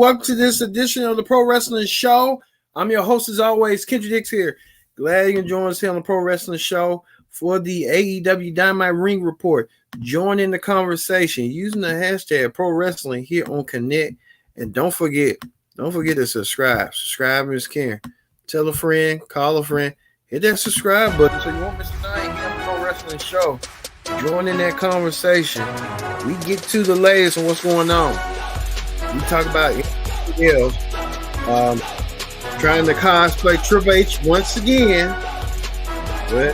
welcome to this edition of the Pro Wrestling Show. I'm your host, as always, Kendrick Dix here. Glad you can join us here on the Pro Wrestling Show for the AEW Dynamite Ring Report. Join in the conversation using the hashtag Pro Wrestling here on Connect. And don't forget to subscribe. Subscribe is caring. Tell a friend, call a friend, hit that subscribe button so you won't miss a thing here on the Pro Wrestling Show. Join in that conversation. We get to the latest on what's going on. We talk about trying to cosplay Triple H once again, but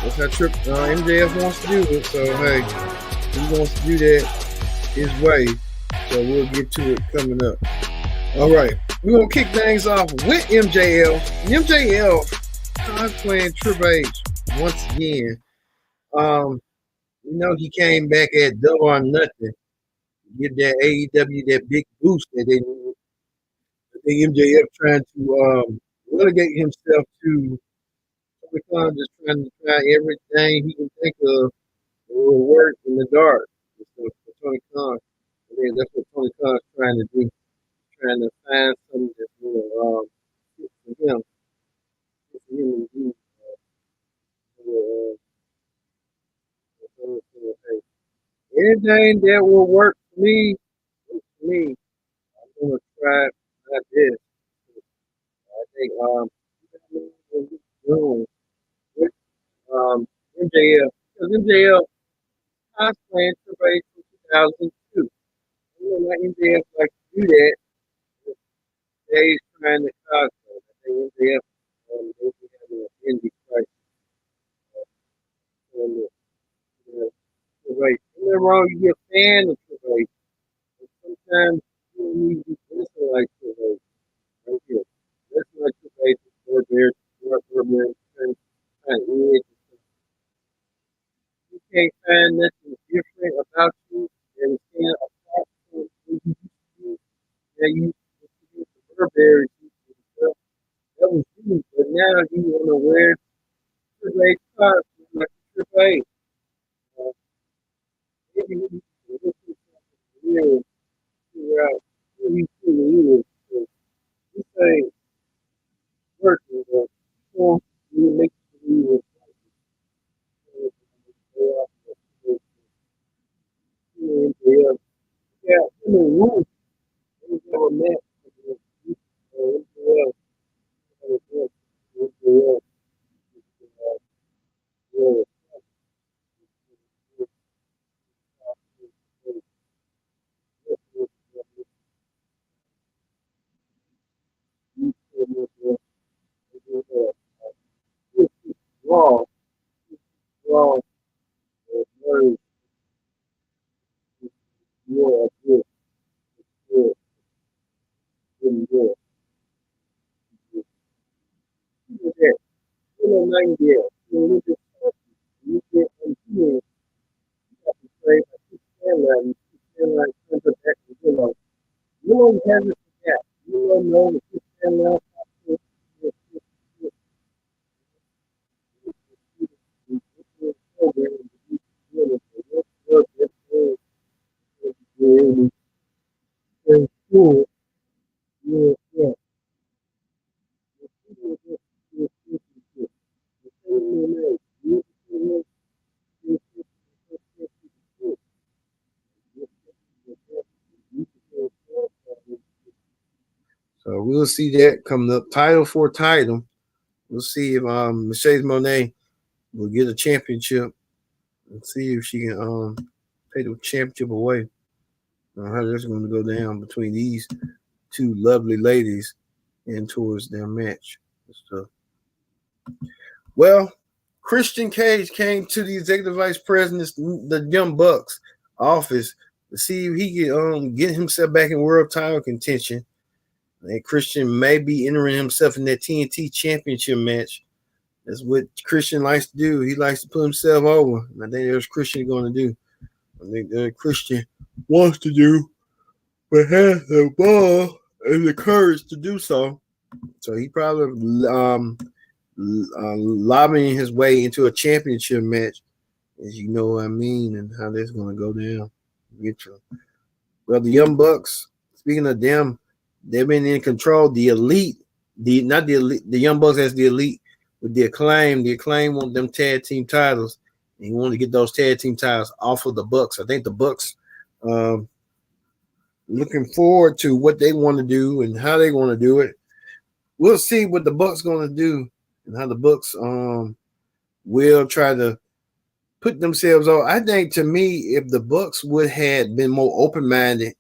that's how MJF wants to do it. So hey, he wants to do that his way. So we'll get to it coming up. All right, we're gonna kick things off with MJF. MJF cosplaying Triple H once again. He came back at Double or Nothing. Give that AEW that big boost that they need. I think MJF trying to relegate himself to just trying to try everything he can think of that will work in the dark. So for Tony Khan, that's what Tony Khan's trying to do. Trying to find something that will fit for him. And do. Anything that will work for me, I'm gonna try this. I think doing with MJF, because MJF cosplaying Triple H in 2002. Why MJF like to do that? He's trying to cosplay. I think MJF they be having an indie crisis. Right. Nothing wrong, you get a fan of Triple H. Sometimes you don't need to listen like Triple H. Right here. Listen like Triple H is more there, kind of edge. You can't find nothing different about you than seeing a platform you used to. Yeah, you used to use the Burberry. That was you, but now you want to wear Triple H costume like Triple H. Maybe you can listen to something real, figure out who he truly is. So this ain't working, but you make it believe it's like yeah, in the room, we never met. So we'll see that coming up. Title for title. We'll see if Mercedes Moné will get a championship and see if she can take the championship away. How that's going to go down between these two lovely ladies and towards their match. So, well, Christian Cage came to the executive vice president, the Young Bucks office, to see if he could get himself back in world title contention. And Christian may be entering himself in that TNT championship match. That's what Christian likes to do. He likes to put himself over. And I think that's Christian going to do. I think that Christian wants to do, but has the ball and the courage to do so. So he probably lobbying his way into a championship match, as you know what I mean, and how that's going to go down. Get you. Well, the Young Bucks, speaking of them, They've been in control. The elite, not the elite, the Young Bucks as the elite with the Acclaim. The Acclaim want them tag team titles. And you want to get those tag team titles off of the Bucks. I think the Bucks looking forward to what they want to do and how they want to do it. We'll see what the Bucks going to do and how the Bucks will try to put themselves on. I think, to me, if the Bucks would have been more open-minded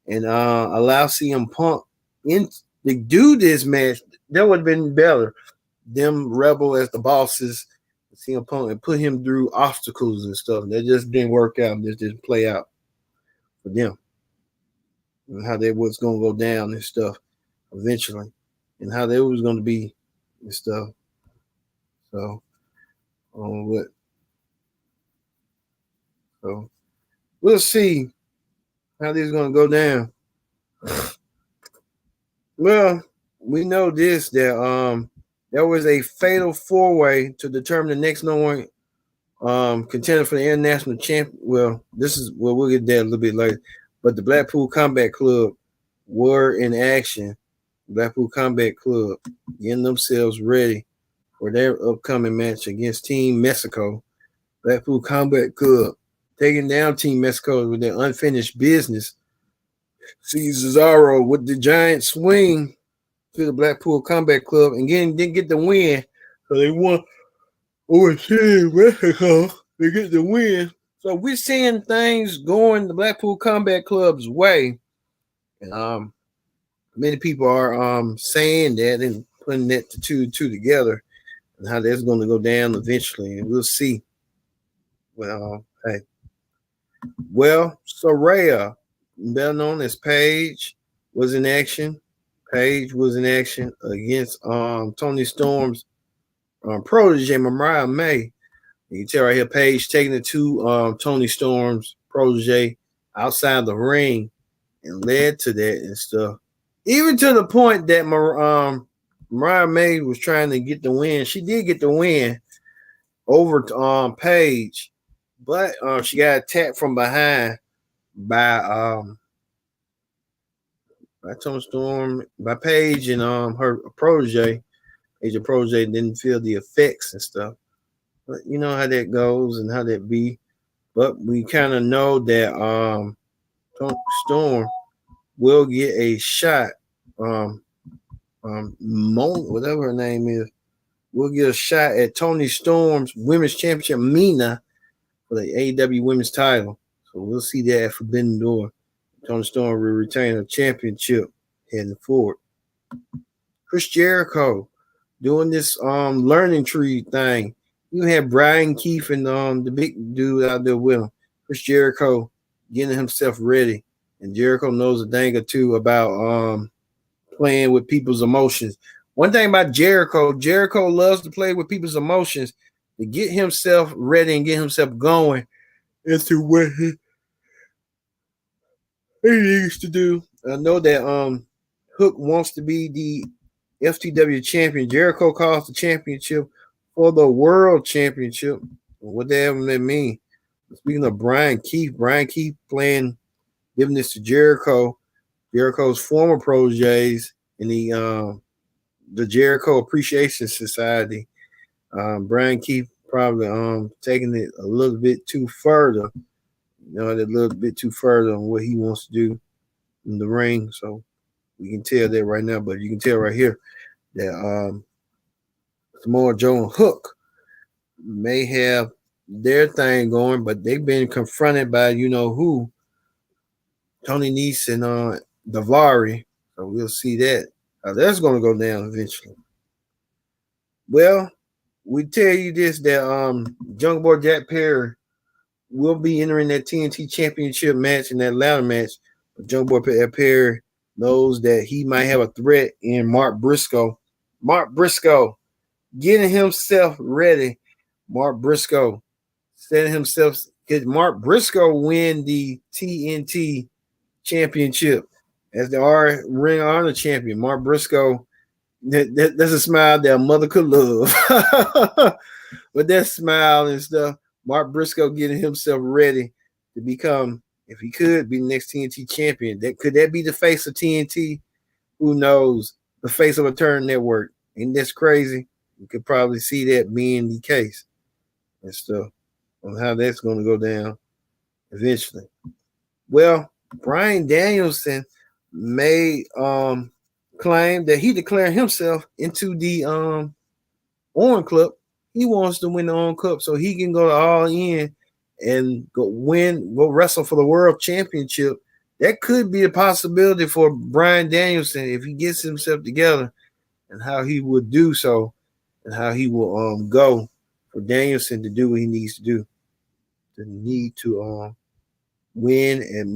and allow CM Punk in to do this match, that would have been better. Them Rebel as the bosses, CM Punk, and put him through obstacles and stuff. That just didn't work out. This didn't play out for them. And how they was going to go down and stuff eventually. And how they was going to be and stuff. So, so we'll see how this is going to go down. Well, we know this, that there was a fatal four-way to determine the next number one contender for the international champ. Well, we'll get there a little bit later. But the Blackpool Combat Club were in action. Blackpool Combat Club getting themselves ready for their upcoming match against Team Mexico. Blackpool Combat Club taking down Team Mexico with their unfinished business. See Cesaro with the giant swing to the Blackpool Combat Club and didn't get the win. So they won over Team Mexico. They get the win. So we're seeing things going the Blackpool Combat Club's way. And many people are saying that and putting that two together and how that's going to go down eventually. And we'll see. Well, Soraya, better known as Paige, was in action. Paige was in action against Tony Storm's protege, Mariah May. You can tell right here, Paige taking it to Tony Storm's protege outside the ring and led to that and stuff. Even to the point that Mariah May was trying to get the win. She did get the win over Paige, but she got attacked from behind by Tony Storm, by Paige and her protege. Paige protege didn't feel the effects and stuff. But you know how that goes and how that be. But we kind of know that Tony Storm will get a shot. Whatever her name is, will get a shot at Tony Storm's Women's Championship, Mina, for the AEW Women's Title. So we'll see that at Forbidden Door. Tony Storm will retain her championship heading forward. Chris Jericho doing this learning tree thing. You have Brian Keefe and the big dude out there with him. Chris Jericho getting himself ready. And Jericho knows a thing or two about playing with people's emotions. One thing about Jericho loves to play with people's emotions to get himself ready and get himself going into what he needs to do. I know that Hook wants to be the FTW champion. Jericho calls the championship for the World Championship. What the hell that mean? Speaking of Brian Keefe giving this to Jericho, Jericho's former proteges in the Jericho Appreciation Society. Brian Keefe probably taking it a little bit too further, a little bit too further on what he wants to do in the ring. So we can tell that right now, but you can tell right here that Samoa Joe and Hook may have their thing going, but they've been confronted by who, Tony Nese and Daivari. So we'll see that. That's going to go down eventually. Well, we tell you this, that Jungle Boy Jack Perry will be entering that TNT Championship match in that ladder match. But Jungle Boy Perry knows that he might have a threat in Mark Briscoe. Mark Briscoe getting himself ready. Mark Briscoe setting himself. Could Mark Briscoe win the TNT Championship as the Ring of Honor champion? Mark Briscoe, that's a smile that a mother could love. With that smile and stuff, Mark Briscoe getting himself ready to become, if he could, be the next TNT champion. Could that be the face of TNT? who knows, the face of a turn network. Ain't this crazy? You could probably see that being the case and stuff on how that's going to go down eventually. Well, Bryan Danielson made claim that he declared himself into the Owen Club. He wants to win the Owen Cup so he can go all in and go wrestle for the world championship. That could be a possibility for Bryan Danielson if he gets himself together, and how he would do so, and how he will go for Danielson to do what he needs to do. The need to win at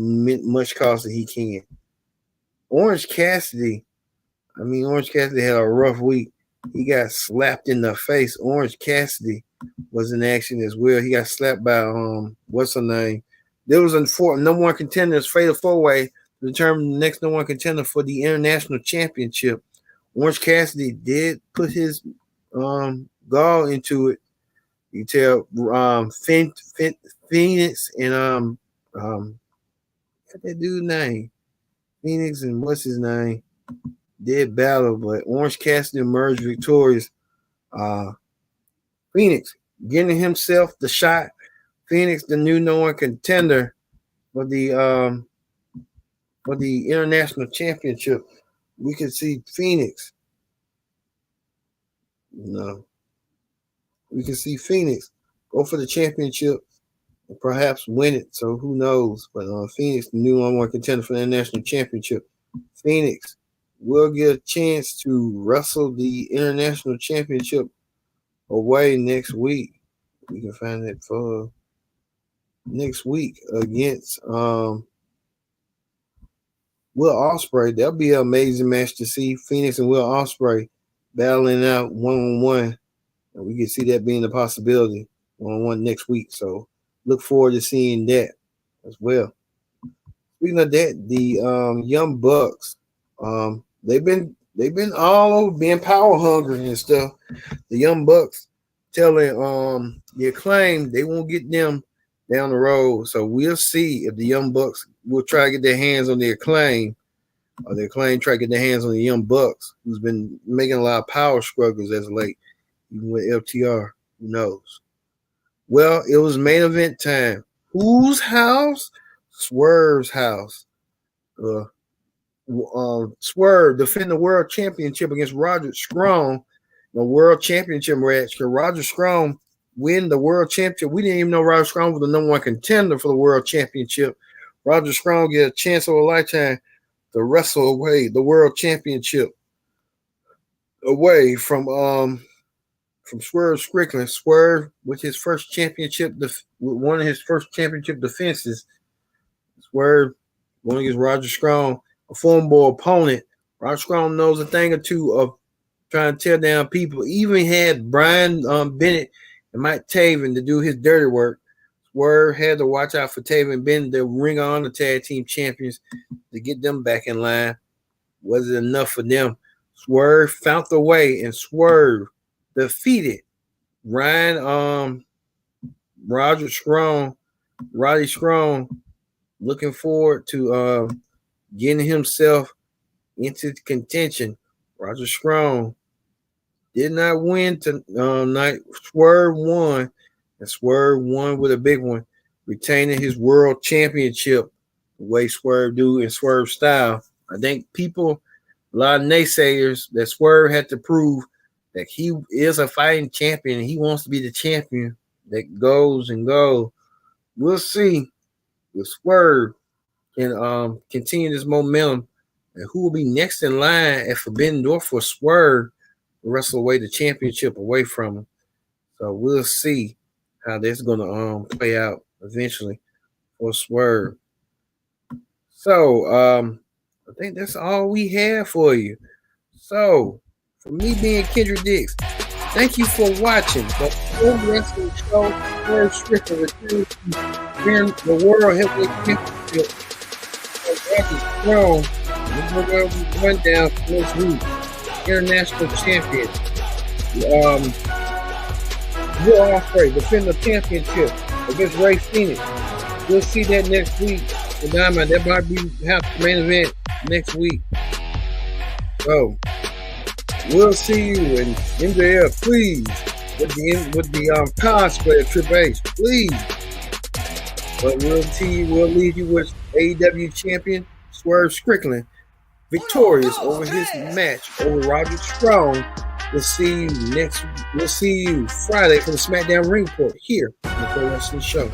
much cost that he can. Orange Cassidy had a rough week. He got slapped in the face. Orange Cassidy was in action as well. He got slapped by what's her name? There was a number one contenders fatal four-way to determine the next number one contender for the international championship. Orange Cassidy did put his gall into it. You tell Phoenix and what's that dude's name? Phoenix and what's his name? Did battle, but Orange Cassidy emerged victorious. Phoenix getting himself the shot. Phoenix, the new number one contender for the international championship. We can see Phoenix. We can see Phoenix go for the championship and perhaps win it. So who knows? But Phoenix, the new number one contender for the international championship. Phoenix will get a chance to wrestle the international championship away next week. We can find that for next week against Will Ospreay. That'll be an amazing match to see Phoenix and Will Ospreay battling out one-on-one. And we can see that being a possibility one-on-one next week. So look forward to seeing that as well. Speaking of that, the Young Bucks, they've been all over being power hungry and stuff. The Young Bucks telling the Acclaim they won't get them down the road. So we'll see if the Young Bucks will try to get their hands on the Acclaim, or the Acclaim try to get their hands on the Young Bucks, who's been making a lot of power struggles as of late, even with FTR. Who knows? Well, it was main event time. Whose house? Swerve's house. Swerve defend the world championship against Roger Strong, the world championship match. Can Roger Strong win the world championship? We didn't even know Roger Strong was the number one contender for the world championship. Roger Strong get a chance of a lifetime to wrestle away the world championship away from Swerve Strickland. Swerve with his first championship, one of his first championship defenses. Swerve going against Roger Strong, a formidable opponent. Roger Strong knows a thing or two of trying to tear down people. Even had Brian Bennett and Mike Taven to do his dirty work. Swerve had to watch out for Taven Bennett, the Ring of Honor Tag Team Champions, to get them back in line. Was it enough for them? Swerve found the way, and Swerve defeated Roddy Strong. Looking forward to getting himself into contention. Roger Strong did not win tonight. Swerve won, and Swerve won with a big one, retaining his world championship the way Swerve do in Swerve style. I think a lot of naysayers, that Swerve had to prove that he is a fighting champion and he wants to be the champion that goes and goes. We'll see if Swerve can continue this momentum, and who will be next in line at Forbidden Door for Swerve to wrestle away the championship away from him. So we'll see how that's going to play out eventually for Swerve. So I think that's all we have for you. So for me being Kendrick Dix, thank you for watching the Pro Wrestling Show. Swerve Strickland returns to win the World Heavyweight Championship. We're going to run down for this week. International champion. Will Ospreay defend the championship against Ray Phoenix. We'll see that next week. The Dynamite, that might be half the main event next week. So we'll see you in MJF, please. With the cosplay of Triple H, please. But we'll leave you with AEW champion Swerve Strickland, victorious over his match over Roderick Strong. We'll see you Friday for the SmackDown Ring Report here on the Pro Wrestling Show.